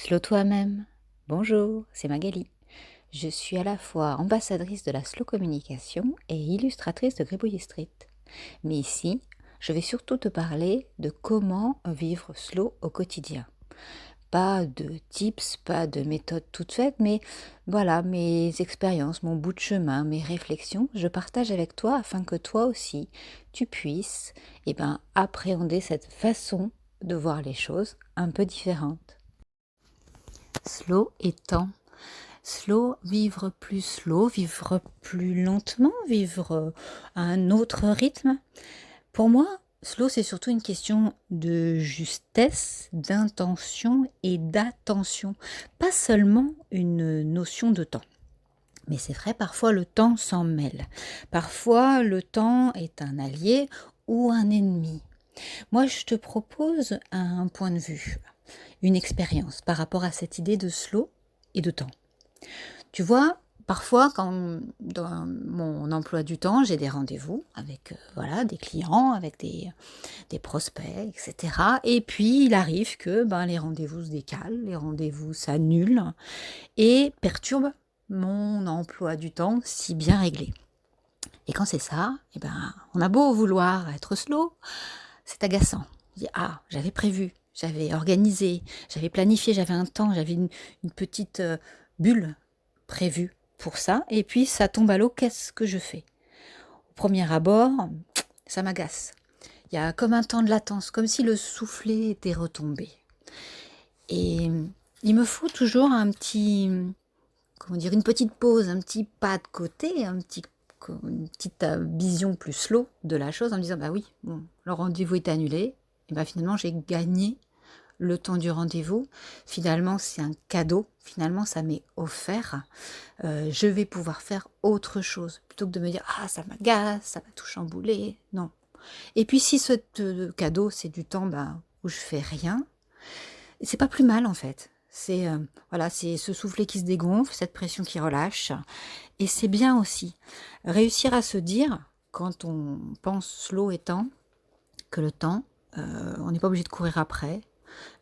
Slow toi-même. Bonjour, c'est Magali. Je suis à la fois ambassadrice de la slow communication et illustratrice de Gribouille Street. Mais ici, je vais surtout te parler de comment vivre slow au quotidien. Pas de tips, pas de méthodes toutes faites, mais voilà, mes expériences, mon bout de chemin, mes réflexions, je partage avec toi afin que toi aussi, tu puisses appréhender cette façon de voir les choses un peu différente. Slow étant slow, vivre plus lentement, vivre à un autre rythme. Pour moi, slow, c'est surtout une question de justesse, d'intention et d'attention, pas seulement une notion de temps. Mais c'est vrai, parfois le temps s'en mêle. Parfois, le temps est un allié ou un ennemi. Moi, je te propose un point de vue, une expérience par rapport à cette idée de slow et de temps. Tu vois, parfois, quand dans mon emploi du temps, j'ai des rendez-vous avec voilà, des clients, avec des prospects, etc. Et puis, il arrive que les rendez-vous se décalent, les rendez-vous s'annulent et perturbent mon emploi du temps si bien réglé. Et quand c'est ça, on a beau vouloir être slow, c'est agaçant. On dit, ah, j'avais prévu, j'avais organisé, j'avais planifié, j'avais un temps, j'avais une petite bulle prévue pour ça, et puis ça tombe à l'eau, qu'est-ce que je fais? Au premier abord, ça m'agace. Il y a comme un temps de latence, comme si le soufflet était retombé. Et il me faut toujours un petit, comment dire, une petite pause, un petit pas de côté, une petite vision plus slow de la chose en me disant, bah oui, bon, le rendez-vous est annulé, et finalement j'ai gagné le temps du rendez-vous. Finalement, c'est un cadeau. Finalement, ça m'est offert. Je vais pouvoir faire autre chose. Plutôt que de me dire, ah, ça m'agace, ça va tout chambouler. Non. Et puis, si ce cadeau, c'est du temps où je fais rien, c'est pas plus mal en fait. C'est voilà, c'est ce soufflet qui se dégonfle, cette pression qui relâche. Et c'est bien aussi. Réussir à se dire, quand on pense slow étant, que le temps, on n'est pas obligé de courir après.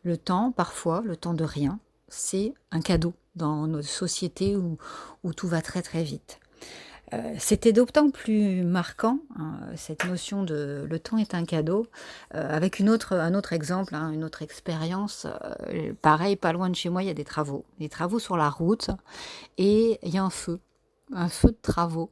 Le temps, parfois, le temps de rien, c'est un cadeau dans notre société où tout va très très vite. C'était d'autant plus marquant, hein, cette notion de le temps est un cadeau, avec un autre exemple, hein, une autre expérience. Pareil, pas loin de chez moi, il y a des travaux sur la route, et il y a un feu de travaux,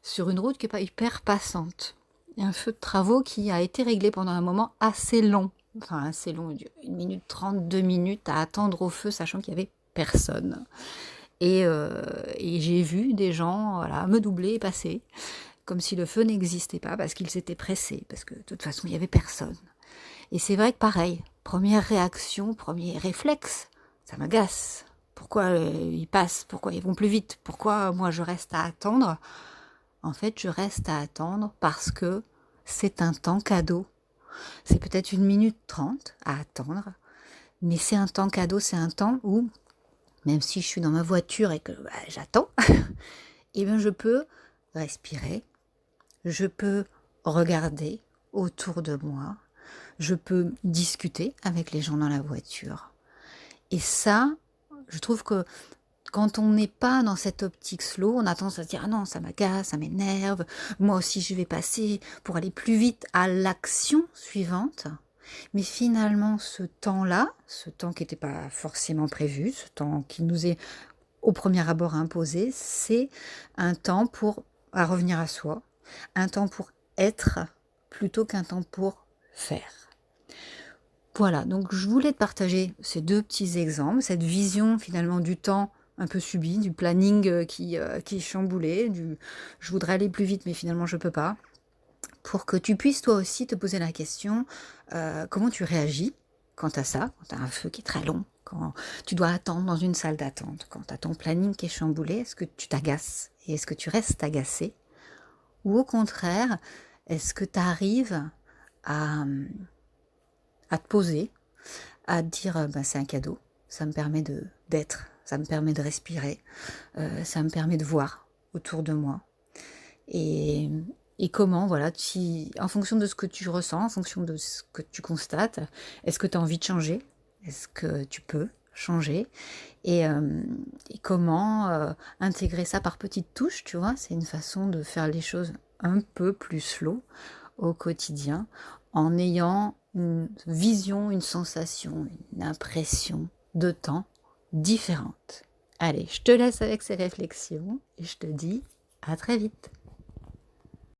sur une route qui n'est pas hyper passante. Il y a un feu de travaux qui a été réglé pendant un moment assez long. Enfin, assez long, 1 minute 30, 2 minutes à attendre au feu, sachant qu'il n'y avait personne. Et j'ai vu des gens voilà, me doubler et passer, comme si le feu n'existait pas, parce qu'ils s'étaient pressés, parce que de toute façon, il n'y avait personne. Et c'est vrai que pareil, première réaction, premier réflexe, ça m'agace. Pourquoi ils passent? Pourquoi ils vont plus vite? Pourquoi moi je reste à attendre? En fait, je reste à attendre parce que c'est un temps cadeau. C'est peut-être 1 minute 30 à attendre, mais c'est un temps cadeau, c'est un temps où, même si je suis dans ma voiture et que j'attends, je peux respirer, je peux regarder autour de moi, je peux discuter avec les gens dans la voiture. Et ça, je trouve que quand on n'est pas dans cette optique slow, on a tendance à se dire ah non, ça m'agace, ça m'énerve, moi aussi je vais passer pour aller plus vite à l'action suivante. Mais finalement, ce temps-là, ce temps qui n'était pas forcément prévu, ce temps qui nous est au premier abord imposé, c'est un temps pour à revenir à soi, un temps pour être plutôt qu'un temps pour faire. Voilà, donc je voulais te partager ces deux petits exemples, cette vision finalement du temps un peu subi, du planning qui est chamboulé, je voudrais aller plus vite mais finalement je peux pas, pour que tu puisses toi aussi te poser la question comment tu réagis quant à ça, quand tu as un feu qui est très long, quand tu dois attendre dans une salle d'attente, quand tu as ton planning qui est chamboulé, est-ce que tu t'agaces et est-ce que tu restes agacé? Ou au contraire, est-ce que tu arrives à, à te poser, à te dire c'est un cadeau, ça me permet d'être, ça me permet de respirer, ça me permet de voir autour de moi. Et, et comment, voilà, en fonction de ce que tu ressens, en fonction de ce que tu constates, est-ce que tu as envie de changer? Est-ce que tu peux changer et comment intégrer ça par petites touches, tu vois. C'est une façon de faire les choses un peu plus slow au quotidien en ayant une vision, une sensation, une impression de temps différente. Allez, je te laisse avec ces réflexions et je te dis à très vite.